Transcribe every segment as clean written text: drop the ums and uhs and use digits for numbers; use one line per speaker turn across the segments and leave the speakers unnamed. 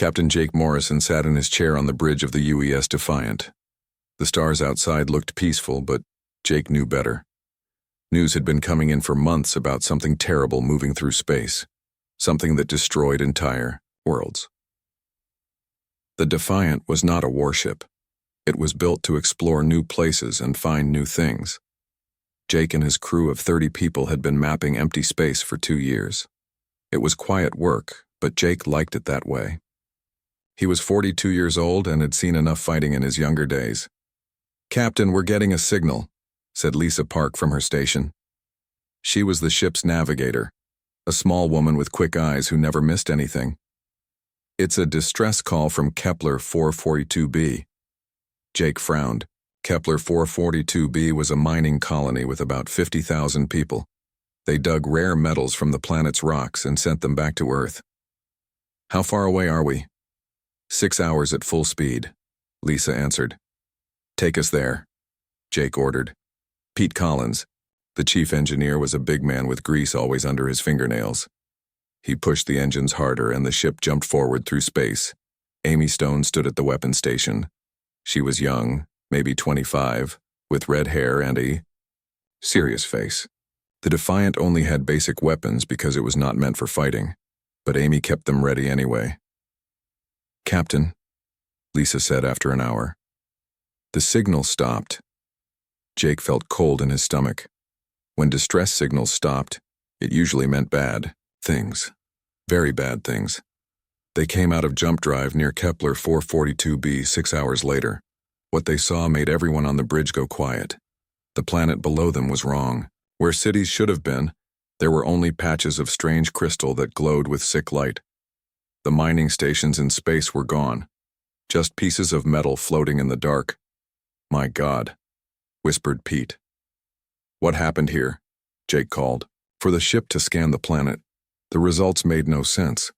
Captain Jake Morrison sat in his chair on the bridge of the UES Defiant. The stars outside looked peaceful, but Jake knew better. News had been coming in for months about something terrible moving through space, something that destroyed entire worlds. The Defiant was not a warship. It was built to explore new places and find new things. Jake and his crew of 30 people had been mapping empty space for 2 years. It was quiet work, but Jake liked it that way. He was 42 years old and had seen enough fighting in his younger days. "Captain, we're getting a signal," said Lisa Park from her station. She was the ship's navigator, a small woman with quick eyes who never missed anything. "It's a distress call from Kepler 442b. Jake frowned. Kepler 442b was a mining colony with about 50,000 people. They dug rare metals from the planet's rocks and sent them back to Earth. "How far away are we?" 6 hours at full speed," Lisa answered. "Take us there," Jake ordered. Pete Collins, the chief engineer, was a big man with grease always under his fingernails. He pushed the engines harder and the ship jumped forward through space. Amy Stone stood at the weapons station. She was young, maybe 25, with red hair and a serious face. The Defiant only had basic weapons because it was not meant for fighting, but Amy kept them ready anyway. "Captain," Lisa said after an hour. The signal stopped. Jake felt cold in his stomach. When distress signals stopped, it usually meant bad things. Very bad things. They came out of jump drive near Kepler 442b 6 hours later. What they saw made everyone on the bridge go quiet. The planet below them was wrong. Where cities should have been, there were only patches of strange crystal that glowed with sick light. The mining stations in space were gone. Just pieces of metal floating in the dark. "My God," whispered Pete. "What happened here?" Jake called. For the ship to scan the planet, the results made no sense.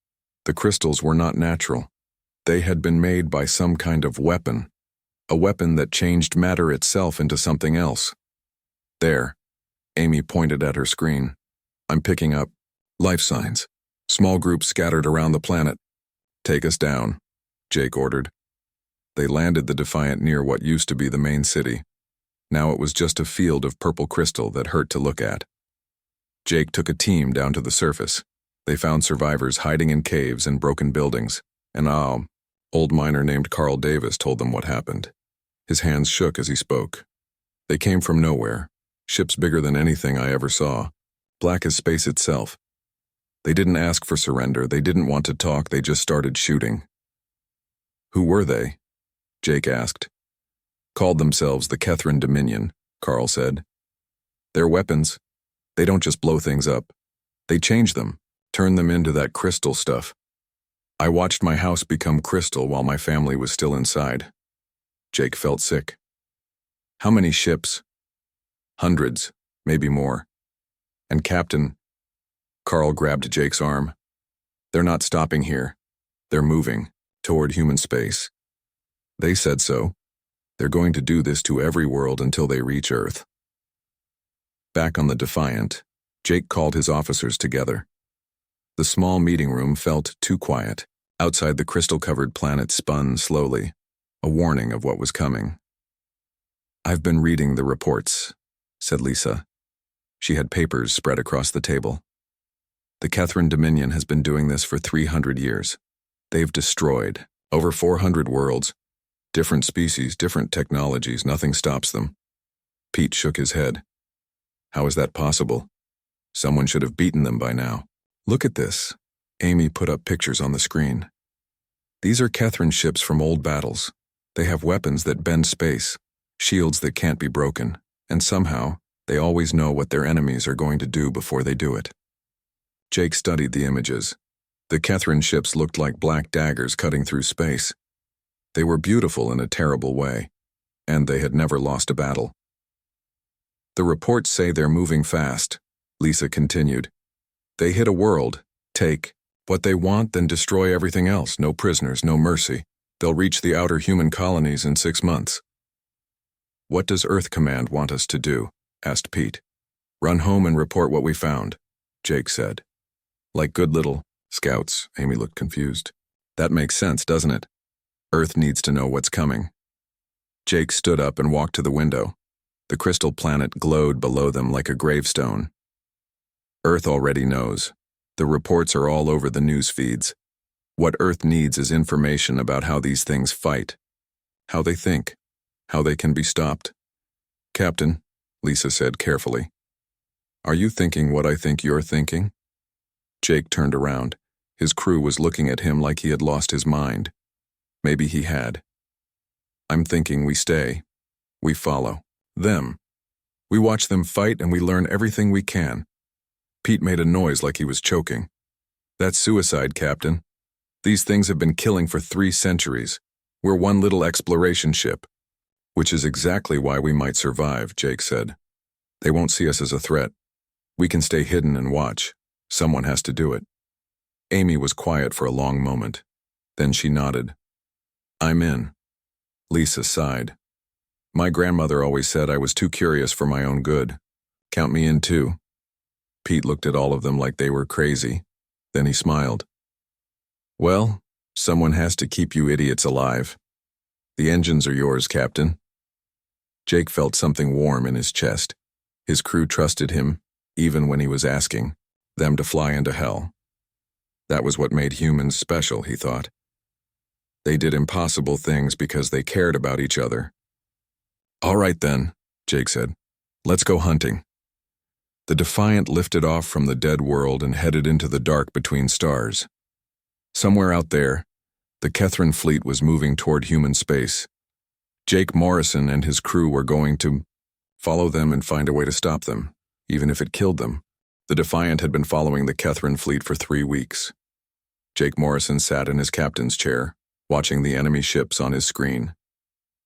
The crystals were not natural. They had been made by some kind of weapon. A weapon that changed matter itself into something else. "There," Amy pointed at her screen. "I'm picking up life signs. Small groups scattered around the planet." "Take us down," Jake ordered. They landed the Defiant near what used to be the main city. Now it was just a field of purple crystal that hurt to look at. Jake took a team down to the surface. They found survivors hiding in caves and broken buildings. An old miner named Carl Davis told them what happened. His hands shook as he spoke. "They came from nowhere. Ships bigger than anything I ever saw. Black as space itself. They didn't ask for surrender. They didn't want to talk. They just started shooting." "Who were they?" Jake asked. "Called themselves the Kethrin Dominion," Carl said. "Their weapons, they don't just blow things up. They change them, turn them into that crystal stuff. I watched my house become crystal while my family was still inside." Jake felt sick. "How many ships?" "Hundreds, maybe more. And Captain," Carl grabbed Jake's arm, "they're not stopping here. They're moving toward human space. They said so. They're going to do this to every world until they reach Earth." Back on the Defiant, Jake called his officers together. The small meeting room felt too quiet. Outside, the crystal-covered planet spun slowly, a warning of what was coming. "I've been reading the reports," said Lisa. She had papers spread across the table. "The Kethrin Dominion has been doing this for 300 years. They've destroyed over 400 worlds. Different species, different technologies, nothing stops them." Pete shook his head. "How is that possible? Someone should have beaten them by now." "Look at this." Amy put up pictures on the screen. "These are Kethrin ships from old battles. They have weapons that bend space, shields that can't be broken, and somehow, they always know what their enemies are going to do before they do it." Jake studied the images. The Kethrin ships looked like black daggers cutting through space. They were beautiful in a terrible way, and they had never lost a battle. "The reports say they're moving fast," Lisa continued. "They hit a world, take what they want, then destroy everything else. No prisoners, no mercy. They'll reach the outer human colonies in 6 months." "What does Earth Command want us to do?" asked Pete. "Run home and report what we found," Jake said. "Like good little scouts," Amy looked confused. That makes sense, doesn't it? Earth needs to know what's coming. Jake stood up and walked to the window. The crystal planet glowed below them like a gravestone. Earth already knows. The reports are all over the news feeds. What Earth needs is information about how these things fight, how they think, how they can be stopped. Captain, Lisa said carefully, are you thinking what I think you're thinking? Jake turned around. His crew was looking at him like he had lost his mind. Maybe he had. I'm thinking we stay. We follow them. We watch them fight and we learn everything we can. Pete made a noise like he was choking. That's suicide, Captain. These things have been killing for 3 centuries. We're one little exploration ship. Which is exactly why we might survive, Jake said. They won't see us as a threat. We can stay hidden and watch. Someone has to do it. Amy was quiet for a long moment. Then she nodded. I'm in. Lisa sighed. My grandmother always said I was too curious for my own good. Count me in too. Pete looked at all of them like they were crazy. Then he smiled. Well, someone has to keep you idiots alive. The engines are yours, Captain. Jake felt something warm in his chest. His crew trusted him, even when he was asking them to fly into hell. That was what made humans special, he thought. They did impossible things because they cared about each other. All right then, Jake said. Let's go hunting. The Defiant lifted off from the dead world and headed into the dark between stars. Somewhere out there, the Kethrin fleet was moving toward human space. Jake Morrison and his crew were going to follow them and find a way to stop them, even if it killed them. The Defiant had been following the Kethrin fleet for 3 weeks. Jake Morrison sat in his captain's chair, watching the enemy ships on his screen.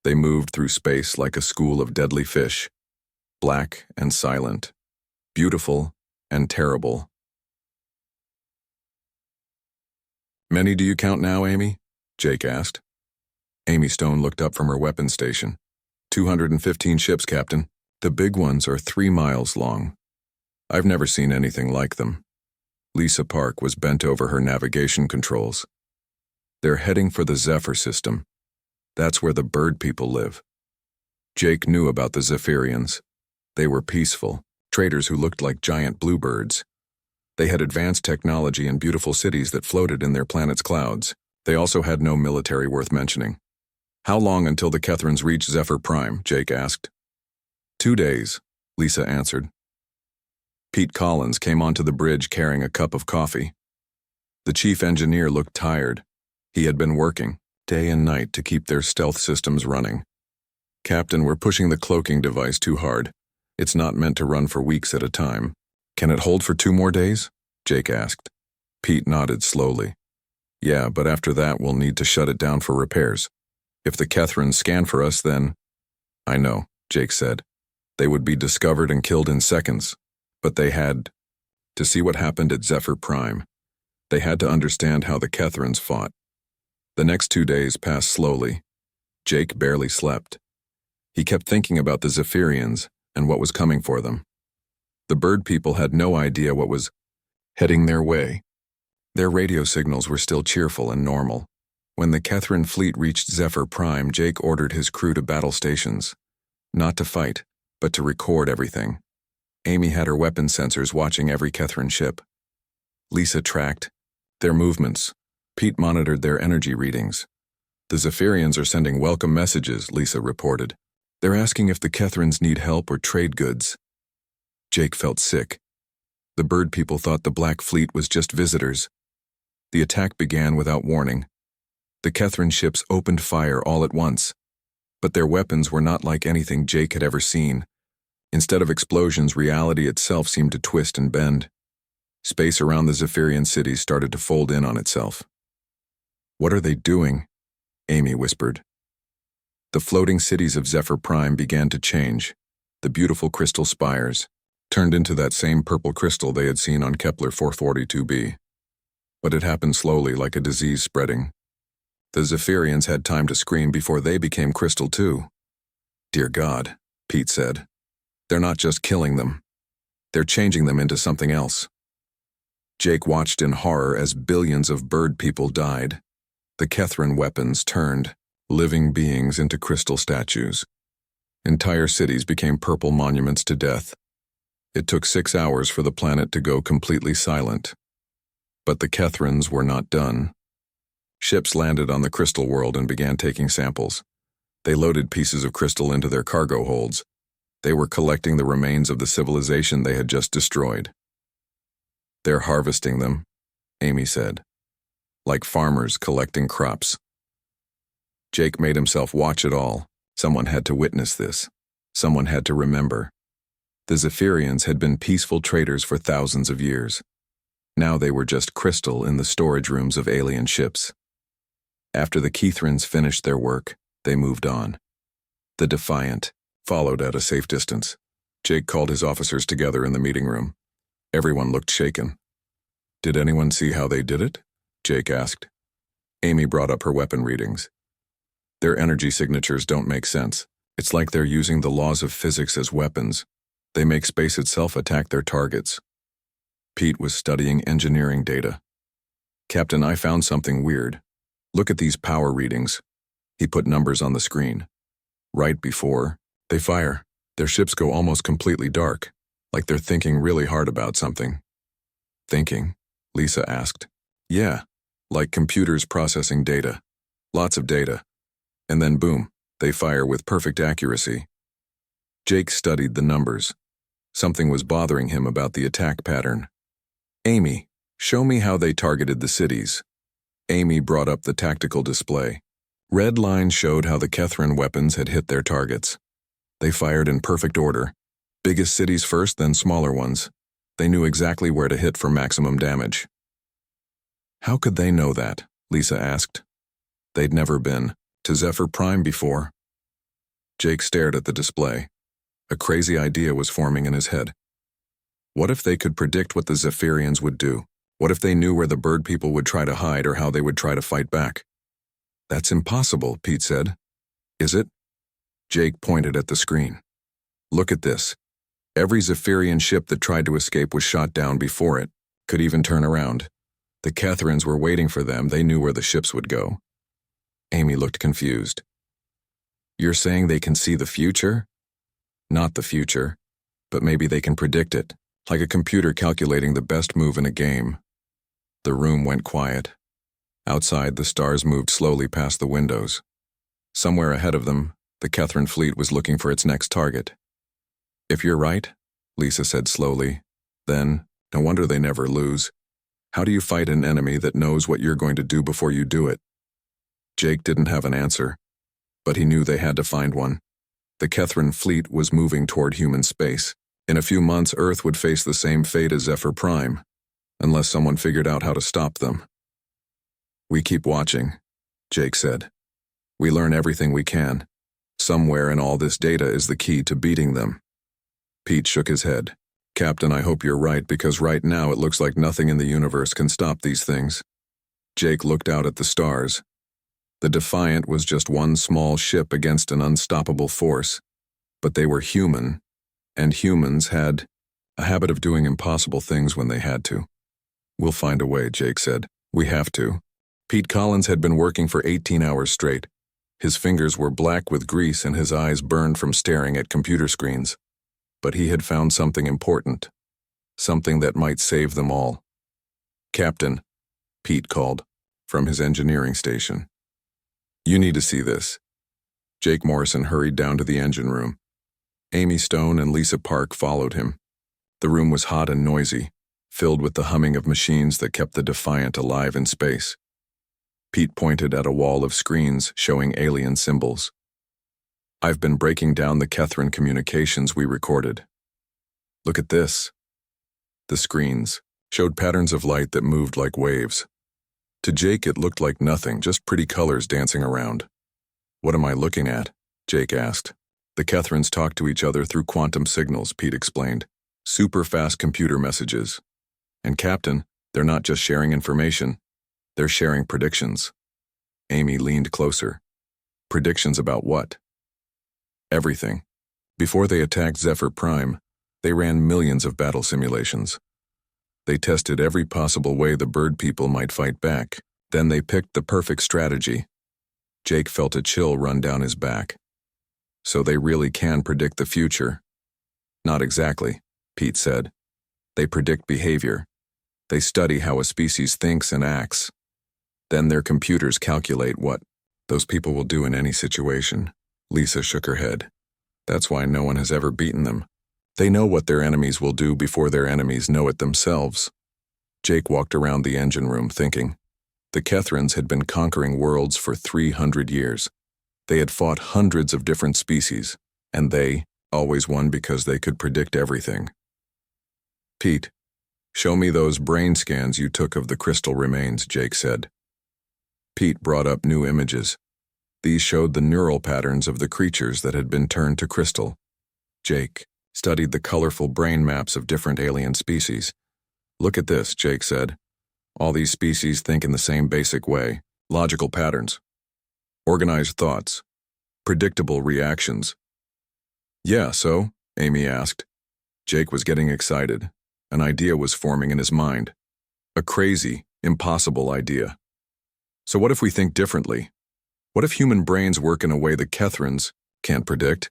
They moved through space like a school of deadly fish, black and silent, beautiful and terrible. Many do you count now, Amy? Jake asked. Amy Stone looked up from her weapons station. 215 ships, Captain. The big ones are 3 miles long. I've never seen anything like them. Lisa Park was bent over her navigation controls. They're heading for the Zephr system. That's where the bird people live. Jake knew about the Zephirians. They were peaceful, traders who looked like giant bluebirds. They had advanced technology and beautiful cities that floated in their planet's clouds. They also had no military worth mentioning. How long until the Kethrins reach Zephr Prime? Jake asked. 2 days, Lisa answered. Pete Collins came onto the bridge carrying a cup of coffee. The chief engineer looked tired. He had been working, day and night, to keep their stealth systems running. Captain, we're pushing the cloaking device too hard. It's not meant to run for weeks at a time. Can it hold for 2 more days? Jake asked. Pete nodded slowly. Yeah, but after that we'll need to shut it down for repairs. If the Kethrins scan for us, then... I know, Jake said. They would be discovered and killed in seconds. But they had to see what happened at Zephr Prime. They had to understand how the Kethrins fought. The next 2 days passed slowly. Jake barely slept. He kept thinking about the Zephirians and what was coming for them. The bird people had no idea what was heading their way. Their radio signals were still cheerful and normal. When the Kethrin fleet reached Zephr Prime, Jake ordered his crew to battle stations. Not to fight, but to record everything. Amy had her weapon sensors watching every Kethrin ship. Lisa tracked their movements. Pete monitored their energy readings. The Zephirians are sending welcome messages, Lisa reported. They're asking if the Kethrins need help or trade goods. Jake felt sick. The bird people thought the Black Fleet was just visitors. The attack began without warning. The Kethrin ships opened fire all at once. But their weapons were not like anything Jake had ever seen. Instead of explosions, reality itself seemed to twist and bend. Space around the Zephirian cities started to fold in on itself. What are they doing? Amy whispered. The floating cities of Zephr Prime began to change. The beautiful crystal spires turned into that same purple crystal they had seen on Kepler 442b. But it happened slowly, like a disease spreading. The Zephirians had time to scream before they became crystal too. Dear God, Pete said. They're not just killing them. They're changing them into something else. Jake watched in horror as billions of bird people died. The Kethran weapons turned living beings into crystal statues. Entire cities became purple monuments to death. It took 6 hours for the planet to go completely silent. But the Kethrans were not done. Ships landed on the crystal world and began taking samples. They loaded pieces of crystal into their cargo holds. They were collecting the remains of the civilization they had just destroyed. "They're harvesting them," Amy said, "like farmers collecting crops." Jake made himself watch it all. Someone had to witness this. Someone had to remember. The Zephirians had been peaceful traders for thousands of years. Now they were just crystal in the storage rooms of alien ships. After the Kethrans finished their work, they moved on. The Defiant followed at a safe distance. Jake called his officers together in the meeting room. Everyone looked shaken. "Did anyone see how they did it?" Jake asked. Amy brought up her weapon readings. "Their energy signatures don't make sense. It's like they're using the laws of physics as weapons. They make space itself attack their targets." Pete was studying engineering data. "Captain, I found something weird. Look at these power readings." He put numbers on the screen. Right before they fire, their ships go almost completely dark, like they're thinking really hard about something. "Thinking?" Lisa asked. "Yeah, like computers processing data. Lots of data. And then boom, they fire with perfect accuracy." Jake studied the numbers. Something was bothering him about the attack pattern. "Amy, show me how they targeted the cities." Amy brought up the tactical display. Red lines showed how the Kethran weapons had hit their targets. They fired in perfect order. Biggest cities first, then smaller ones. They knew exactly where to hit for maximum damage. "How could they know that?" Lisa asked. They'd never been to Zephr Prime before. Jake stared at the display. A crazy idea was forming in his head. What if they could predict what the Zephirians would do? What if they knew where the bird people would try to hide or how they would try to fight back? "That's impossible," Pete said. "Is it?" Jake pointed at the screen. "Look at this. Every Zephirian ship that tried to escape was shot down before it, could even turn around. The Kethrans were waiting for them. They knew where the ships would go." Amy looked confused. "You're saying they can see the future?" "Not the future, but maybe they can predict it, like a computer calculating the best move in a game." The room went quiet. Outside, the stars moved slowly past the windows. Somewhere ahead of them, the Kethran fleet was looking for its next target. "If you're right," Lisa said slowly, "then no wonder they never lose. How do you fight an enemy that knows what you're going to do before you do it?" Jake didn't have an answer, but he knew they had to find one. The Kethran fleet was moving toward human space. In a few months, Earth would face the same fate as Zephr Prime, unless someone figured out how to stop them. "We keep watching," Jake said. "We learn everything we can. Somewhere in all this data is the key to beating them." Pete shook his head. "Captain, I hope you're right, because right now it looks like nothing in the universe can stop these things." Jake looked out at the stars. The Defiant was just one small ship against an unstoppable force, but they were human, and humans had a habit of doing impossible things when they had to. "We'll find a way," Jake said. "We have to." Pete Collins had been working for 18 hours straight. His fingers were black with grease and his eyes burned from staring at computer screens. But he had found something important, something that might save them all. "Captain," Pete called, from his engineering station. "You need to see this." Jake Morrison hurried down to the engine room. Amy Stone and Lisa Park followed him. The room was hot and noisy, filled with the humming of machines that kept the Defiant alive in space. Pete pointed at a wall of screens showing alien symbols. "I've been breaking down the Kethran communications we recorded. Look at this." The screens showed patterns of light that moved like waves. To Jake, it looked like nothing, just pretty colors dancing around. "What am I looking at?" Jake asked. "The Kethrans talk to each other through quantum signals," Pete explained. "Super fast computer messages. And Captain, they're not just sharing information, they're sharing predictions." Amy leaned closer. "Predictions about what?" "Everything. Before they attacked Zephr Prime, they ran millions of battle simulations. They tested every possible way the bird people might fight back, Then they picked the perfect strategy. Jake felt a chill run down his back. So they really can predict the future? Not exactly, Pete said. They predict behavior. They study how a species thinks and acts. Then their computers calculate what those people will do in any situation. Lisa shook her head. That's why no one has ever beaten them. They know what their enemies will do before their enemies know it themselves. Jake walked around the engine room thinking. The Kethrans had been conquering worlds for 300 years. They had fought hundreds of different species, and they always won because they could predict everything. Pete, show me those brain scans you took of the crystal remains, Jake said. Pete brought up new images. These showed the neural patterns of the creatures that had been turned to crystal. Jake studied the colorful brain maps of different alien species. Look at this, Jake said. All these species think in the same basic way. Logical patterns. Organized thoughts. Predictable reactions. Yeah, so? Amy asked. Jake was getting excited. An idea was forming in his mind. A crazy, impossible idea. So what if we think differently? What if human brains work in a way the Kethrans can't predict?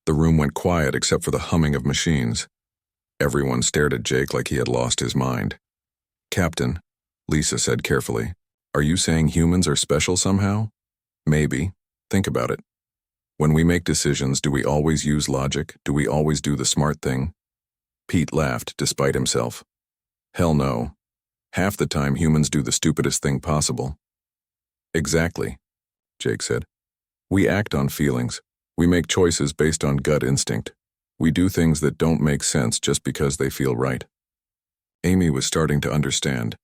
The room went quiet except for the humming of machines. Everyone stared at Jake like he had lost his mind. Captain, Lisa said carefully, are you saying humans are special somehow? Maybe. Think about it. When we make decisions, do we always use logic? Do we always do the smart thing? Pete laughed despite himself. Hell no. Half the time humans do the stupidest thing possible. Exactly, Jake said. We act on feelings. We make choices based on gut instinct. We do things that don't make sense just because they feel right. Amy was starting to understand.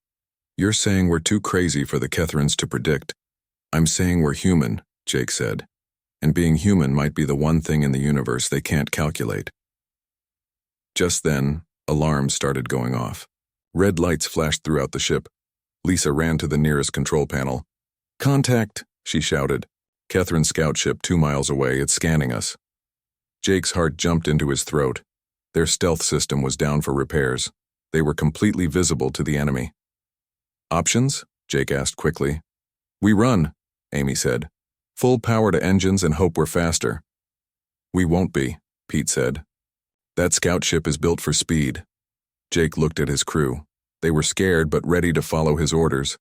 You're saying we're too crazy for the Kethrans to predict. I'm saying we're human, Jake said. And being human might be the one thing in the universe they can't calculate. Just then, alarms started going off. Red lights flashed throughout the ship. Lisa ran to the nearest control panel. Contact, she shouted. Kethran's scout ship 2 miles away, it's scanning us. Jake's heart jumped into his throat. Their stealth system was down for repairs. They were completely visible to the enemy. Options? Jake asked quickly. We run, Amy said. Full power to engines and hope we're faster. We won't be, Pete said. That scout ship is built for speed. Jake looked at his crew. They were scared but ready to follow his orders,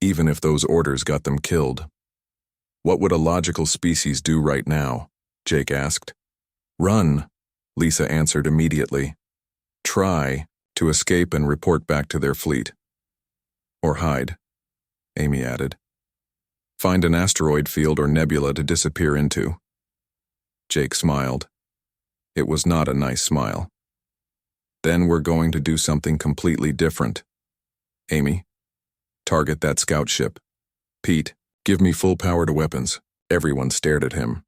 even if those orders got them killed. What would a logical species do right now? Jake asked. Run, Lisa answered immediately. Try to escape and report back to their fleet. Or hide, Amy added. Find an asteroid field or nebula to disappear into. Jake smiled. It was not a nice smile. Then we're going to do something completely different. Amy, target that scout ship. Pete, give me full power to weapons. Everyone stared at him.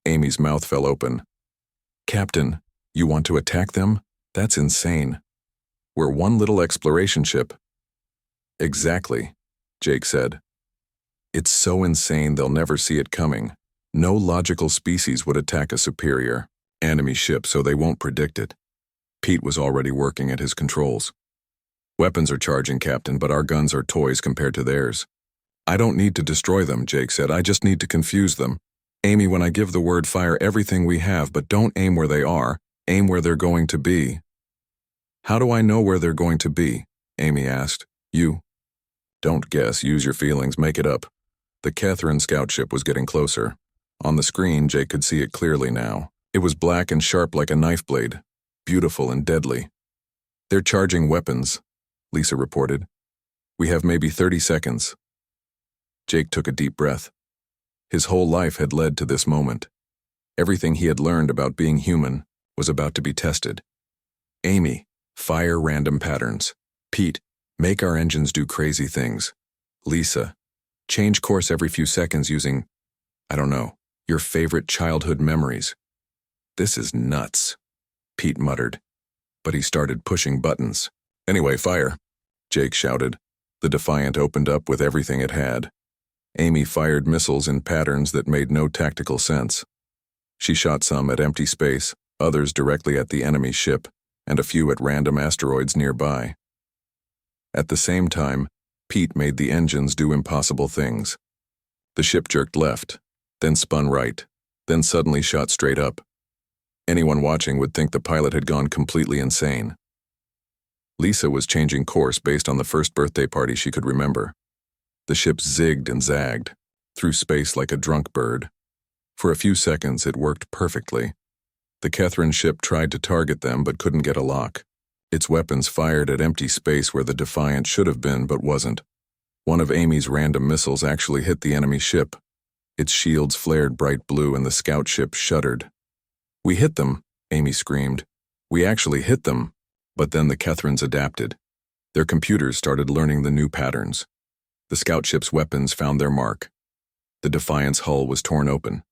Amy's mouth fell open. Captain, you want to attack them? That's insane. We're one little exploration ship. Exactly, Jake said. It's so insane they'll never see it coming. No logical species would attack a superior enemy ship so they won't predict it. Pete was already working at his controls. Weapons are charging, Captain, but our guns are toys compared to theirs. I don't need to destroy them, Jake said. I just need to confuse them. Amy, when I give the word, fire everything we have, but don't aim where they are. Aim where they're going to be. How do I know where they're going to be? Amy asked. You. Don't guess, use your feelings, make it up. The Kethran scout ship was getting closer. On the screen, Jake could see it clearly now. It was black and sharp like a knife blade. Beautiful and deadly. They're charging weapons, Lisa reported. We have maybe 30 seconds. Jake took a deep breath. His whole life had led to this moment. Everything he had learned about being human was about to be tested. Amy, fire random patterns. Pete, make our engines do crazy things. Lisa, change course every few seconds using, I don't know, your favorite childhood memories. This is nuts, Pete muttered, but he started pushing buttons. Anyway, fire, Jake shouted. The Defiant opened up with everything it had. Amy fired missiles in patterns that made no tactical sense. She shot some at empty space, others directly at the enemy ship, and a few at random asteroids nearby. At the same time, Pete made the engines do impossible things. The ship jerked left, then spun right, then suddenly shot straight up. Anyone watching would think the pilot had gone completely insane. Lisa was changing course based on the first birthday party she could remember. The ship zigged and zagged, through space like a drunk bird. For a few seconds, it worked perfectly. The Kethrin ship tried to target them but couldn't get a lock. Its weapons fired at empty space where the Defiant should have been but wasn't. One of Amy's random missiles actually hit the enemy ship. Its shields flared bright blue and the scout ship shuddered. "We hit them," Amy screamed. "We actually hit them." But then the Kethrins adapted. Their computers started learning the new patterns. The scout ship's weapons found their mark. The Defiant's hull was torn open.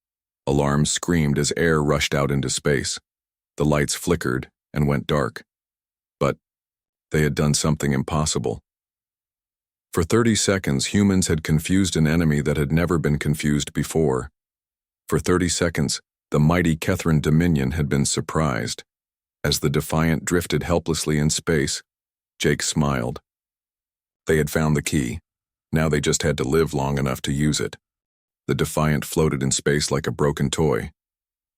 Alarms screamed as air rushed out into space. The lights flickered and went dark. But they had done something impossible. For 30 seconds, humans had confused an enemy that had never been confused before. For 30 seconds, the mighty Kethrin Dominion had been surprised. As the Defiant drifted helplessly in space, Jake smiled. They had found the key. Now they just had to live long enough to use it. The Defiant floated in space like a broken toy.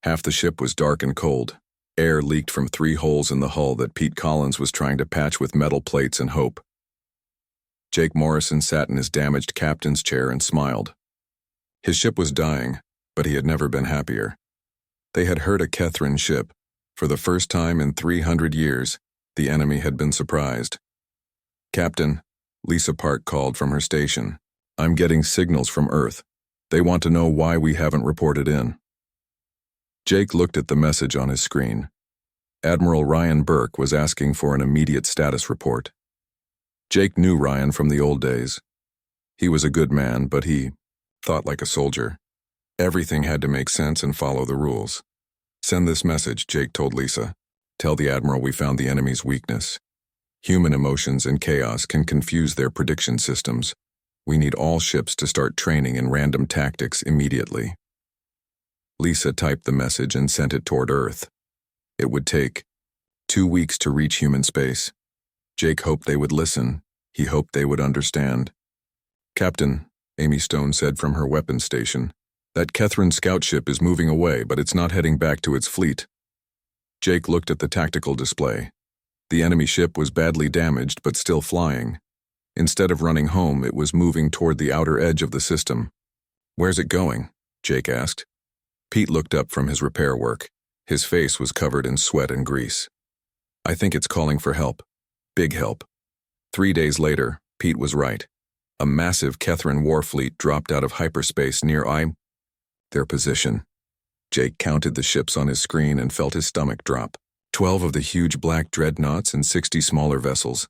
Half the ship was dark and cold. Air leaked from 3 holes in the hull that Pete Collins was trying to patch with metal plates and hope. Jake Morrison sat in his damaged captain's chair and smiled. His ship was dying, but he had never been happier. They had hurt a Kethrin ship. For the first time in 300 years, the enemy had been surprised. "Captain," Lisa Park called from her station. "I'm getting signals from Earth. They want to know why we haven't reported in." Jake looked at the message on his screen. Admiral Ryan Burke was asking for an immediate status report. Jake knew Ryan from the old days. He was a good man, but he thought like a soldier. Everything had to make sense and follow the rules. "Send this message," Jake told Lisa. "Tell the Admiral we found the enemy's weakness. Human emotions and chaos can confuse their prediction systems. We need all ships to start training in random tactics immediately." Lisa typed the message and sent it toward Earth. It would take 2 weeks to reach human space. Jake hoped they would listen. He hoped they would understand. "Captain," Amy Stone said from her weapons station, "that Kethrin scout ship is moving away, but it's not heading back to its fleet." Jake looked at the tactical display. The enemy ship was badly damaged but still flying. Instead of running home, it was moving toward the outer edge of the system. "Where's it going?" Jake asked. Pete looked up from his repair work. His face was covered in sweat and grease. "I think it's calling for help. Big help." 3 days later, Pete was right. A massive Kethrin war fleet dropped out of hyperspace near their position. Jake counted the ships on his screen and felt his stomach drop. 12 of the huge black dreadnoughts and 60 smaller vessels.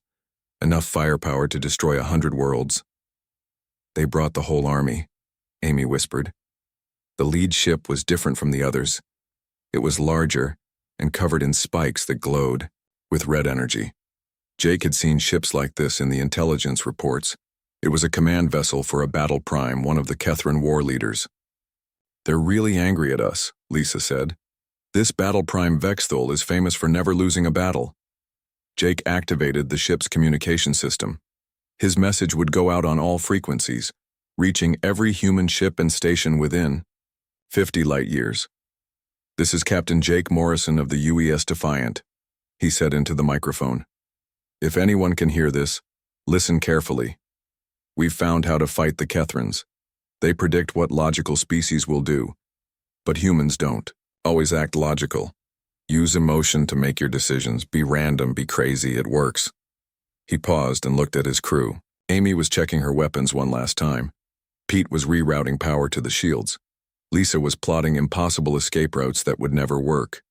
Enough firepower to destroy 100 worlds. "They brought the whole army," Amy whispered. The lead ship was different from the others. It was larger and covered in spikes that glowed with red energy. Jake had seen ships like this in the intelligence reports. It was a command vessel for a Battle Prime, one of the Kethrin war leaders. "They're really angry at us," Lisa said. "This Battle Prime Vexthul is famous for never losing a battle." Jake activated the ship's communication system. His message would go out on all frequencies, reaching every human ship and station within 50 light years. "This is Captain Jake Morrison of the UES Defiant," he said into the microphone. "If anyone can hear this, listen carefully. We've found how to fight the Kethrins. They predict what logical species will do, but humans don't. Always act logical. Use emotion to make your decisions. Be random, be crazy, it works." He paused and looked at his crew. Amy was checking her weapons one last time. Pete was rerouting power to the shields. Lisa was plotting impossible escape routes that would never work.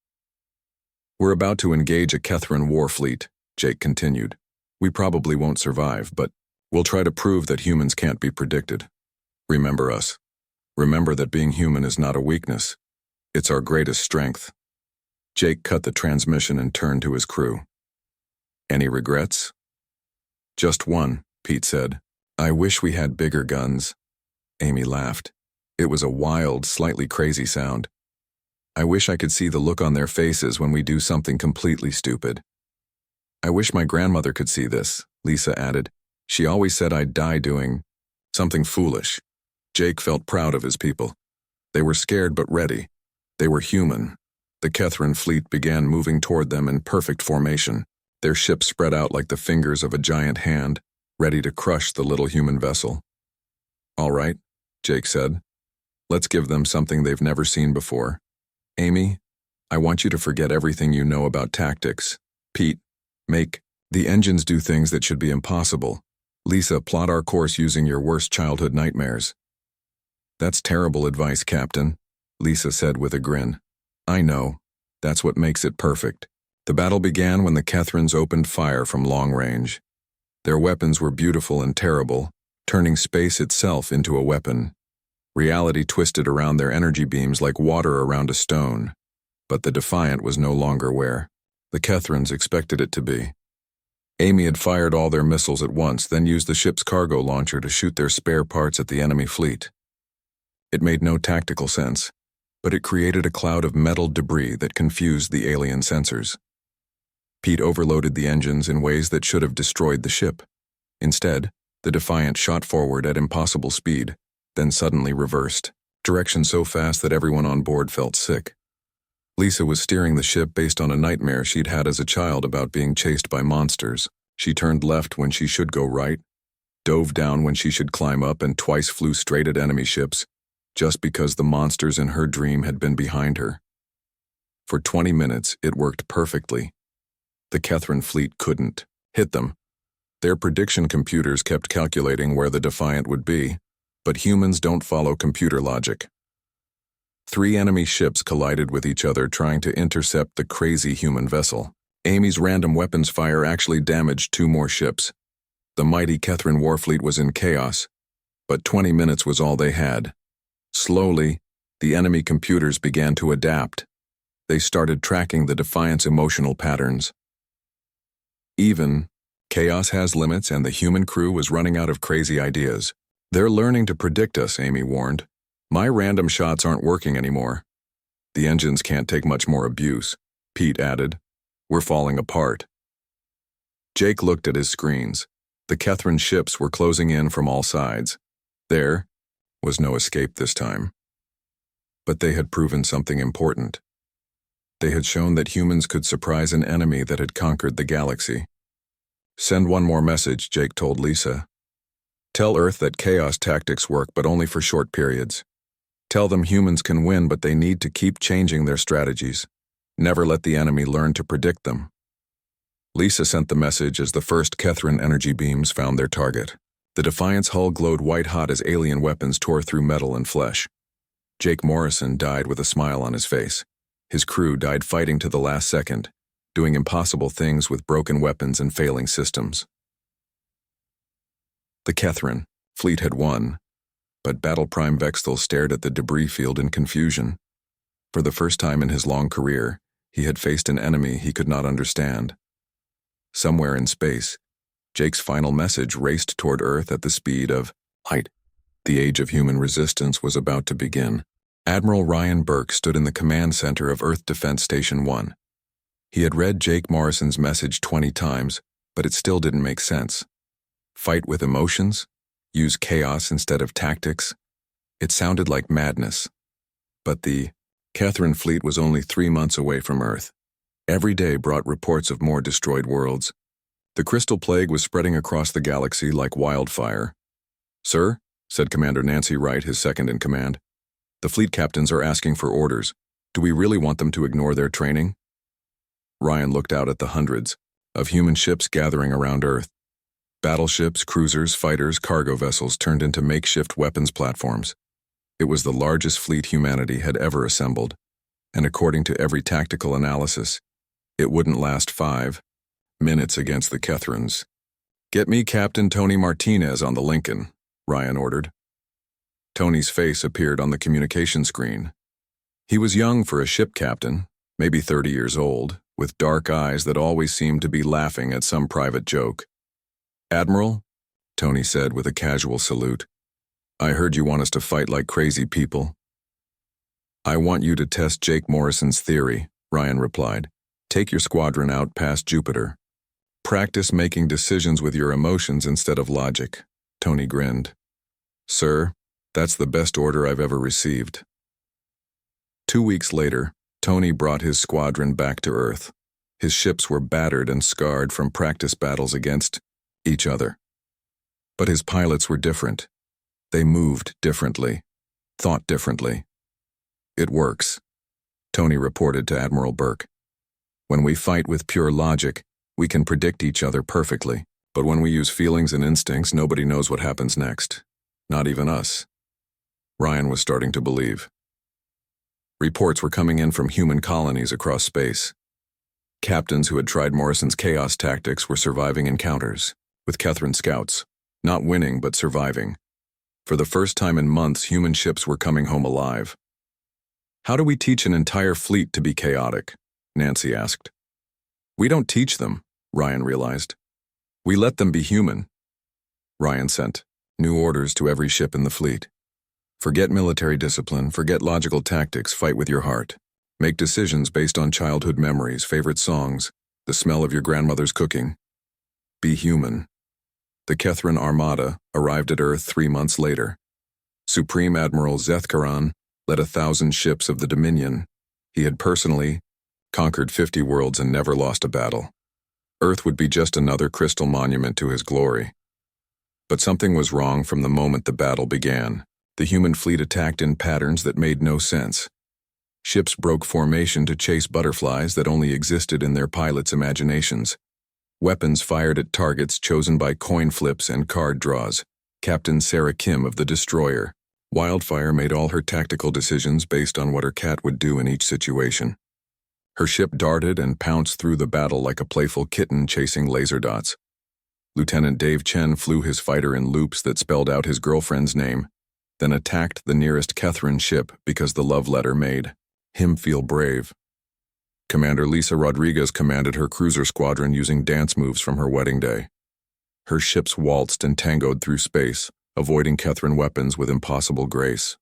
"We're about to engage a Kethrin war fleet," Jake continued. "We probably won't survive, but we'll try to prove that humans can't be predicted. Remember us. Remember that being human is not a weakness. It's our greatest strength." Jake cut the transmission and turned to his crew. "Any regrets?" "Just one," Pete said. "I wish we had bigger guns." Amy laughed. It was a wild, slightly crazy sound. "I wish I could see the look on their faces when we do something completely stupid." "I wish my grandmother could see this," Lisa added. She always said I'd die doing something foolish. Jake felt proud of his people. They were scared but ready. They were human. The Kethran fleet began moving toward them in perfect formation. Their ships spread out like the fingers of a giant hand, ready to crush the little human vessel. "All right," Jake said. "Let's give them something they've never seen before. Amy, I want you to forget everything you know about tactics. Pete, make the engines do things that should be impossible. Lisa, plot our course using your worst childhood nightmares." "That's terrible advice, Captain," Lisa said with a grin. "I know. That's what makes it perfect." The battle began when the Kethrans opened fire from long range. Their weapons were beautiful and terrible, turning space itself into a weapon. Reality twisted around their energy beams like water around a stone. But the Defiant was no longer where the Kethrans expected it to be. Amy had fired all their missiles at once, then used the ship's cargo launcher to shoot their spare parts at the enemy fleet. It made no tactical sense, but it created a cloud of metal debris that confused the alien sensors. Pete overloaded the engines in ways that should have destroyed the ship. Instead, the Defiant shot forward at impossible speed, then suddenly reversed, direction so fast that everyone on board felt sick. Lisa was steering the ship based on a nightmare she'd had as a child about being chased by monsters. She turned left when she should go right, dove down when she should climb up, and twice flew straight at enemy ships, just because the monsters in her dream had been behind her. For 20 minutes, it worked perfectly. The Kethran fleet couldn't hit them. Their prediction computers kept calculating where the Defiant would be, but humans don't follow computer logic. 3 enemy ships collided with each other trying to intercept the crazy human vessel. Amy's random weapons fire actually damaged 2 more ships. The mighty Kethran warfleet was in chaos, but 20 minutes was all they had. Slowly, the enemy computers began to adapt. They started tracking the Defiant's emotional patterns. Chaos has limits, and the human crew was running out of crazy ideas. "They're learning to predict us," Amy warned. "My random shots aren't working anymore." "The engines can't take much more abuse," Pete added. "We're falling apart." Jake looked at his screens. The Kethran ships were closing in from all sides. There was no escape this time. But they had proven something important. They had shown that humans could surprise an enemy that had conquered the galaxy. "Send one more message," Jake told Lisa. "Tell Earth that chaos tactics work, but only for short periods. Tell them humans can win, but they need to keep changing their strategies. Never let the enemy learn to predict them." Lisa sent the message as the first Kethran energy beams found their target. The Defiant's hull glowed white-hot as alien weapons tore through metal and flesh. Jake Morrison died with a smile on his face. His crew died fighting to the last second, doing impossible things with broken weapons and failing systems. The Kethran fleet had won, but Battle Prime Vexthal stared at the debris field in confusion. For the first time in his long career, he had faced an enemy he could not understand. Somewhere in space, Jake's final message raced toward Earth at the speed of light. The age of human resistance was about to begin. Admiral Ryan Burke stood in the command center of Earth Defense Station 1. He had read Jake Morrison's message 20 times, but it still didn't make sense. Fight with emotions? Use chaos instead of tactics? It sounded like madness. But the Kethran fleet was only 3 months away from Earth. Every day brought reports of more destroyed worlds. The Crystal Plague was spreading across the galaxy like wildfire. "Sir," said Commander Nancy Wright, his second in command, "the fleet captains are asking for orders. Do we really want them to ignore their training?" Ryan looked out at the hundreds of human ships gathering around Earth. Battleships, cruisers, fighters, cargo vessels turned into makeshift weapons platforms. It was the largest fleet humanity had ever assembled, and according to every tactical analysis, it wouldn't last 5 minutes against the Kethrans. "Get me Captain Tony Martinez on the Lincoln," Ryan ordered. Tony's face appeared on the communication screen. He was young for a ship captain, maybe 30 years old, with dark eyes that always seemed to be laughing at some private joke. "Admiral," Tony said with a casual salute, "I heard you want us to fight like crazy people." "I want you to test Jake Morrison's theory," Ryan replied. "Take your squadron out past Jupiter. Practice making decisions with your emotions instead of logic. Tony grinned. Sir, that's the best order I've ever received. 2 weeks later, Tony brought his squadron back to Earth. His ships were battered and scarred from practice battles against each other. But his pilots were different. They moved differently, thought differently. It works, Tony reported to Admiral Burke. When we fight with pure logic, we can predict each other perfectly. But when we use feelings and instincts, nobody knows what happens next. Not even us. Ryan was starting to believe. Reports were coming in from human colonies across space. Captains who had tried Morrison's chaos tactics were surviving encounters with Kethrin scouts, not winning but surviving. For the first time in months, human ships were coming home alive. How do we teach an entire fleet to be chaotic? Nancy asked. We don't teach them, Ryan realized. We let them be human. Ryan sent new orders to every ship in the fleet. Forget military discipline, forget logical tactics, fight with your heart. Make decisions based on childhood memories, favorite songs, the smell of your grandmother's cooking. Be human. The Kethrin Armada arrived at Earth 3 months later. Supreme Admiral Zephr led 1,000 ships of the Dominion. He had personally conquered 50 worlds and never lost a battle. Earth would be just another crystal monument to his glory. But something was wrong from the moment the battle began. The human fleet attacked in patterns that made no sense. Ships broke formation to chase butterflies that only existed in their pilots' imaginations. Weapons fired at targets chosen by coin flips and card draws. Captain Sarah Kim of the destroyer. Wildfire made all her tactical decisions based on what her cat would do in each situation. Her ship darted and pounced through the battle like a playful kitten chasing laser dots. Lieutenant Dave Chen flew his fighter in loops that spelled out his girlfriend's name, then attacked the nearest Kethrin ship because the love letter made him feel brave. Commander Lisa Rodriguez commanded her cruiser squadron using dance moves from her wedding day. Her ships waltzed and tangoed through space, avoiding Kethrin weapons with impossible grace.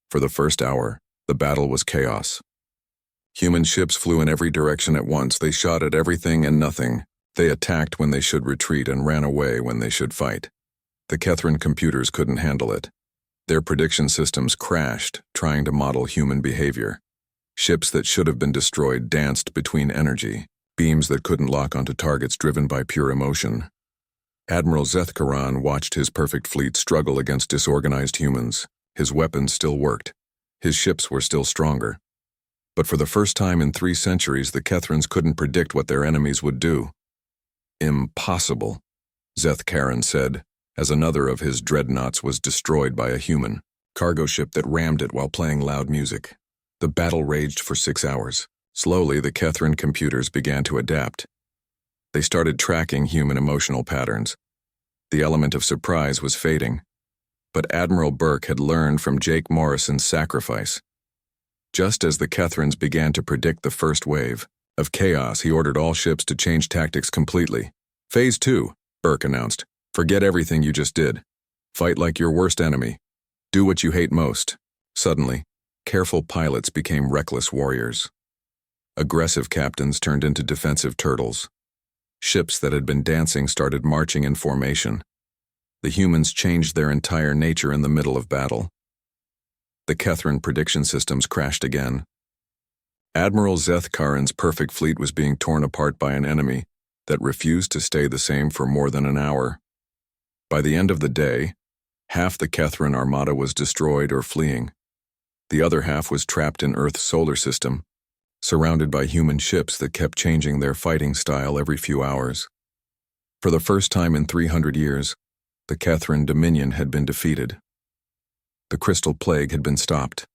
For the first hour, the battle was chaos. Human ships flew in every direction at once. They shot at everything and nothing. They attacked when they should retreat and ran away when they should fight. The Kethrin computers couldn't handle it. Their prediction systems crashed, trying to model human behavior. Ships that should have been destroyed danced between energy, beams that couldn't lock onto targets driven by pure emotion. Admiral Zephr watched his perfect fleet struggle against disorganized humans. His weapons still worked. His ships were still stronger. But for the first time in 3 centuries, the Kethrins couldn't predict what their enemies would do. Impossible, Zephr said, as another of his dreadnoughts was destroyed by a human cargo ship that rammed it while playing loud music. The battle raged for 6 hours. Slowly, the Kethrin computers began to adapt. They started tracking human emotional patterns. The element of surprise was fading. But Admiral Burke had learned from Jake Morrison's sacrifice. Just as the Kethrins began to predict the first wave of chaos, he ordered all ships to change tactics completely. Phase 2, Burke announced. Forget everything you just did. Fight like your worst enemy. Do what you hate most. Suddenly, careful pilots became reckless warriors. Aggressive captains turned into defensive turtles. Ships that had been dancing started marching in formation. The humans changed their entire nature in the middle of battle. The Kethrin prediction systems crashed again. Admiral Zethkarin's perfect fleet was being torn apart by an enemy that refused to stay the same for more than an hour. By the end of the day, half the Kethrin armada was destroyed or fleeing. The other half was trapped in Earth's solar system, surrounded by human ships that kept changing their fighting style every few hours. For the first time in 300 years, the Kethrin Dominion had been defeated. The Crystal Plague had been stopped.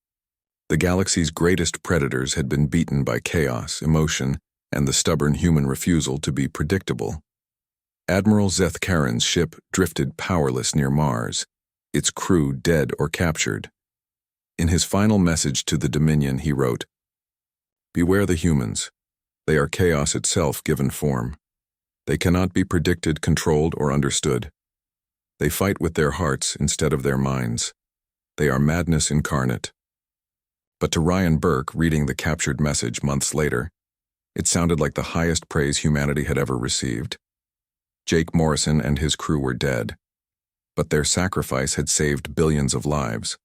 The galaxy's greatest predators had been beaten by chaos, emotion, and the stubborn human refusal to be predictable. Admiral Zethkarin's ship drifted powerless near Mars, its crew dead or captured. In his final message to the Dominion, he wrote, "Beware the humans. They are chaos itself given form. They cannot be predicted, controlled, or understood. They fight with their hearts instead of their minds. They are madness incarnate." But to Ryan Burke, reading the captured message months later, It sounded like the highest praise humanity had ever received. Jake Morrison and his crew were dead, but their sacrifice had saved billions of lives.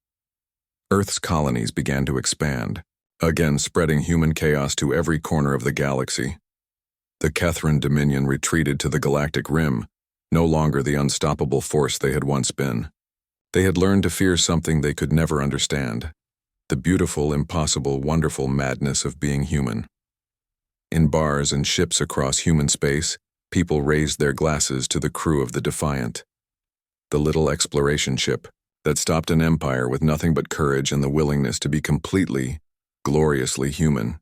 Earth's colonies began to expand, again spreading human chaos to every corner of the galaxy. The Kethran Dominion retreated to the galactic rim, no longer the unstoppable force they had once been. They had learned to fear something they could never understand: the beautiful, impossible, wonderful madness of being human. In bars and ships across human space, people raised their glasses to the crew of the Defiant, the little exploration ship that stopped an empire with nothing but courage and the willingness to be completely, gloriously human.